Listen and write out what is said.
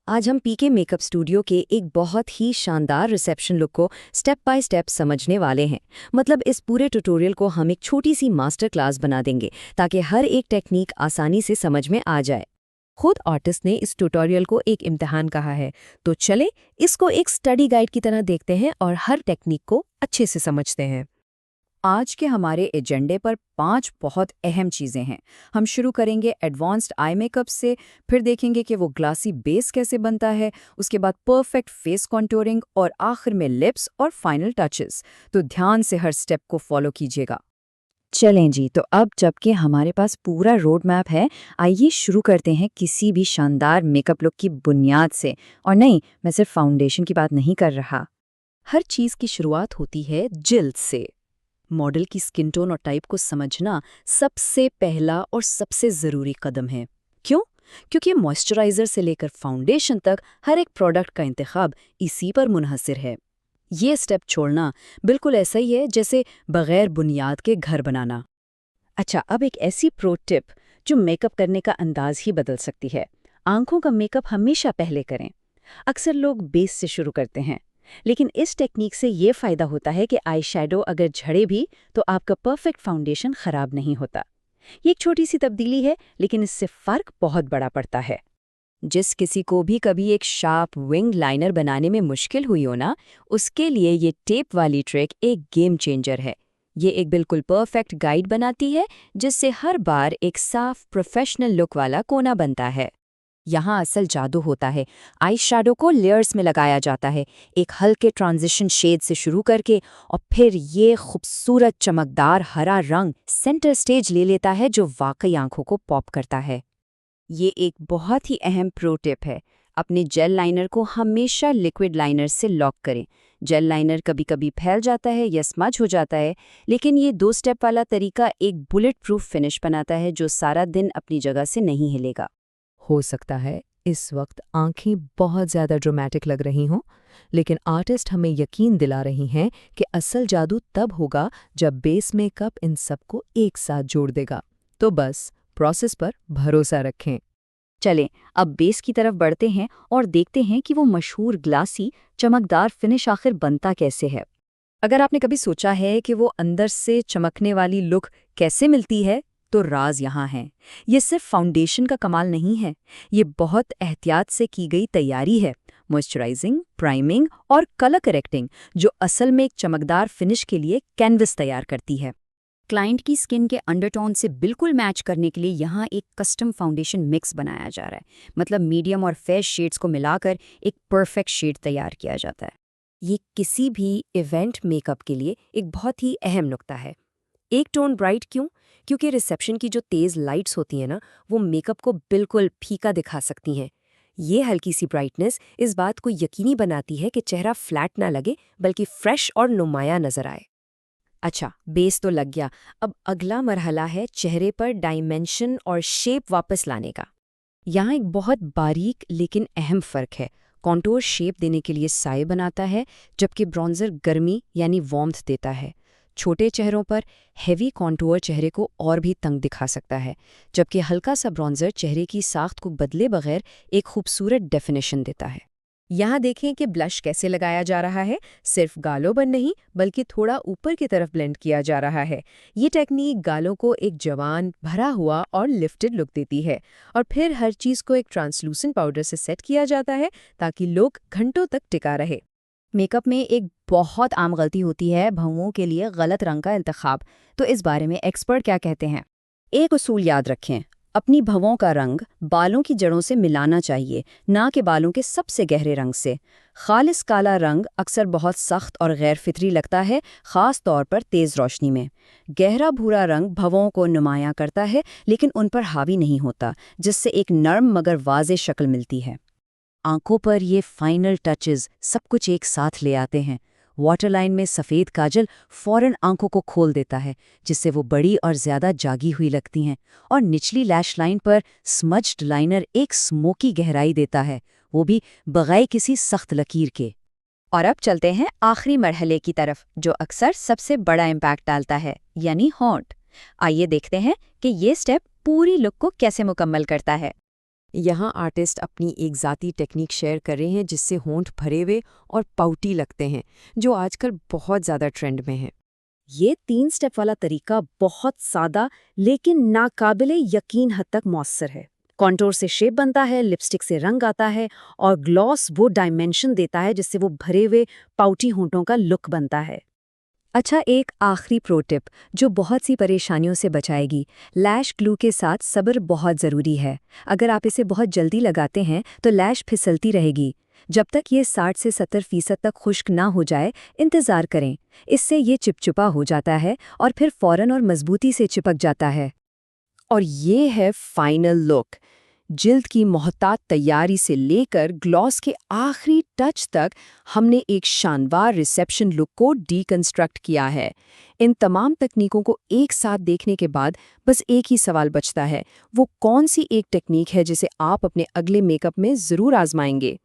आज हम पीके makeup studio के एक बहुत ही शानदार रिसेप्शन लुक को स्टेप बाय स्टेप समझने वाले हैं। मतलब इस पूरे ट्यूटोरियल को हम एक छोटी सी मास्टर क्लास बना देंगे ताकि हर एक टेक्निक आसानी से समझ में आ जाए। खुद आर्टिस्ट ने इस ट्यूटोरियल को एक इम्तिहान कहा है, तो चले इसको एक स्टडी गाइड की तरह देखते हैं और हर टेक्निक को अच्छे से समझते हैं। आज के हमारे एजेंडे पर 5 बहुत अहम चीज़ें हैं। हम शुरू करेंगे एडवांस्ड आई मेकअप से, फिर देखेंगे कि वो ग्लासी बेस कैसे बनता है, उसके बाद परफेक्ट फेस कॉन्टूरिंग और आखिर में लिप्स और फाइनल टचेस। तो ध्यान से हर स्टेप को फॉलो कीजिएगा। चलें जी, तो अब जबकि हमारे पास पूरा रोड मैप है, आइए शुरू करते हैं किसी भी शानदार मेकअप लुक की बुनियाद से। और नहीं, मैं सिर्फ फाउंडेशन की बात नहीं कर रहा। हर चीज़ की शुरुआत होती है जिल्द से। मॉडल की स्किन टोन और टाइप को समझना सबसे पहला और सबसे ज़रूरी कदम है। क्यों? क्योंकि मॉइस्चराइज़र से लेकर फाउंडेशन तक हर एक प्रोडक्ट का इंतखाब इसी पर मुनहसर है। ये स्टेप छोड़ना बिल्कुल ऐसा ही है जैसे बगैर बुनियाद के घर बनाना। अच्छा, अब एक ऐसी प्रो टिप जो मेकअप करने का अंदाज ही बदल सकती है। आंखों का मेकअप हमेशा पहले करें। अक्सर लोग बेस से शुरू करते हैं, लेकिन इस टेक्निक से ये फ़ायदा होता है कि आई शैडो अगर झड़े भी तो आपका परफेक्ट फाउंडेशन ख़राब नहीं होता। ये एक छोटी सी तब्दीली है, लेकिन इससे फ़र्क बहुत बड़ा पड़ता है। जिस किसी को भी कभी एक शार्प विंग लाइनर बनाने में मुश्किल हुई हो ना, उसके लिए ये टेप वाली ट्रिक एक गेम चेंजर है। ये एक बिल्कुल परफेक्ट गाइड बनाती है जिससे हर बार एक साफ प्रोफेशनल लुक वाला कोना बनता है। यहाँ असल जादू होता है। आई शैडो को लेयर्स में लगाया जाता है, एक हल्के ट्रांजिशन शेड से शुरू करके, और फिर ये खूबसूरत चमकदार हरा रंग सेंटर स्टेज ले लेता है जो वाकई आंखों को पॉप करता है। ये एक बहुत ही अहम प्रो टिप है। अपने जेल लाइनर को हमेशा लिक्विड लाइनर से लॉक करें। जेल लाइनर कभी कभी फैल जाता है या स्मज हो जाता है, लेकिन ये 2 स्टेप वाला तरीका एक बुलेट प्रूफ फिनिश बनाता है जो सारा दिन अपनी जगह से नहीं हिलेगा। हो सकता है इस वक्त आंखें बहुत ज़्यादा ड्रामेटिक लग रही हों, लेकिन आर्टिस्ट हमें यकीन दिला रही हैं कि असल जादू तब होगा जब बेस मेकअप इन सबको एक साथ जोड़ देगा। तो बस प्रोसेस पर भरोसा रखें। चलें, अब बेस की तरफ बढ़ते हैं और देखते हैं कि वो मशहूर ग्लासी चमकदार फिनिश आखिर बनता कैसे है। अगर आपने कभी सोचा है कि वो अंदर से चमकने वाली लुक कैसे मिलती है, तो राज यहाँ है। ये सिर्फ फाउंडेशन का कमाल नहीं है, ये बहुत एहतियात से की गई तैयारी है। मॉइस्चराइजिंग, प्राइमिंग और कलर करेक्टिंग जो असल में एक चमकदार फिनिश के लिए कैनवस तैयार करती है। क्लाइंट की स्किन के अंडरटोन से बिल्कुल मैच करने के लिए यहाँ एक कस्टम फाउंडेशन मिक्स बनाया जा रहा है। मतलब मीडियम और फेस शेड्स को मिलाकर एक परफेक्ट शेड तैयार किया जाता है। ये किसी भी इवेंट मेकअप के लिए एक बहुत ही अहम नुक्ता है। एक टोन ब्राइट क्यों? क्योंकि रिसेप्शन की जो तेज़ लाइट्स होती हैं ना, वो मेकअप को बिल्कुल फीका दिखा सकती हैं। ये हल्की सी ब्राइटनेस इस बात को यकीनी बनाती है कि चेहरा फ्लैट ना लगे, बल्कि फ्रेश और नुमाया नजर आए। अच्छा, बेस तो लग गया। अब अगला मरहला है चेहरे पर डायमेंशन और शेप वापस लाने का। यहाँ एक बहुत बारीक लेकिन अहम फ़र्क है। कॉन्टूर शेप देने के लिए साए बनाता है, जबकि ब्रॉन्ज़र गर्मी यानी वार्मथ देता है। छोटे चेहरों पर हेवी कॉन्टूर चेहरे को और भी तंग दिखा सकता है, जबकि हल्का सा ब्रॉन्ज़र चेहरे की साख्त को बदले बगैर एक खूबसूरत डेफिनेशन देता है। यहाँ देखें कि ब्लश कैसे लगाया जा रहा है। सिर्फ गालों पर नहीं, बल्कि थोड़ा ऊपर की तरफ ब्लेंड किया जा रहा है। ये टेक्निक गालों को एक जवान, भरा हुआ और लिफ्टेड लुक देती है। और फिर हर चीज़ को एक ट्रांसलूसेंट पाउडर से सेट किया जाता है ताकि लुक घंटों तक टिका रहे। मेकअप में एक बहुत आम गलती होती है भौंहों के लिए गलत रंग का इंतखाब। तो इस बारे में एक्सपर्ट क्या कहते हैं? एक उसूल याद रखें, अपनी भौंहों का रंग बालों की जड़ों से मिलाना चाहिए, ना कि बालों के सबसे गहरे रंग से। खालिस काला रंग अक्सर बहुत सख्त और गैर फितरी लगता है, ख़ास तौर पर तेज़ रोशनी में। गहरा भूरा रंग भौंहों को नुमायां करता है, लेकिन उन पर हावी नहीं होता, जिससे एक नर्म मगर वाज़े शक्ल मिलती है। आंखों पर ये फाइनल टचेस सब कुछ एक साथ ले आते हैं। वाटरलाइन में सफ़ेद काजल फौरन आंखों को खोल देता है, जिससे वो बड़ी और ज़्यादा जागी हुई लगती हैं। और निचली लैश लाइन पर स्मज्ड लाइनर एक स्मोकी गहराई देता है, वो भी बगैर किसी सख्त लकीर के। और अब चलते हैं आखिरी मरहले की तरफ, जो अक्सर सबसे बड़ा इम्पैक्ट डालता है, यानी होंठ। आइए देखते हैं कि ये स्टेप पूरी लुक को कैसे मुकम्मल करता है। यहाँ आर्टिस्ट अपनी एक ज़ाती टेक्निक शेयर कर रहे हैं जिससे होंठ भरे हुए और पाउटी लगते हैं, जो आजकल बहुत ज़्यादा ट्रेंड में है। ये 3 स्टेप वाला तरीका बहुत सादा लेकिन नाकाबिले यकीन हद तक मौसर है। कॉन्टोर से शेप बनता है, लिपस्टिक से रंग आता है और ग्लॉस वो डायमेंशन देता है जिससे वो भरे हुए पाउटी होंठों का लुक बनता है। अच्छा, एक आखिरी प्रो टिप जो बहुत सी परेशानियों से बचाएगी। लैश ग्लू के साथ सब्र बहुत ज़रूरी है। अगर आप इसे बहुत जल्दी लगाते हैं तो लैश फिसलती रहेगी। जब तक ये 60 से 70% तक खुश्क ना हो जाए, इंतज़ार करें। इससे ये चिपचिपा हो जाता है और फिर फौरन और मजबूती से चिपक जाता है। और ये है फाइनल लुक। जिल्द की मोहतात तैयारी से लेकर ग्लॉस के आखिरी टच तक हमने एक शानदार रिसेप्शन लुक को डीकंस्ट्रक्ट किया है। इन तमाम तकनीकों को एक साथ देखने के बाद बस एक ही सवाल बचता है, वो कौन सी एक टेक्निक है जिसे आप अपने अगले मेकअप में ज़रूर आजमाएंगे।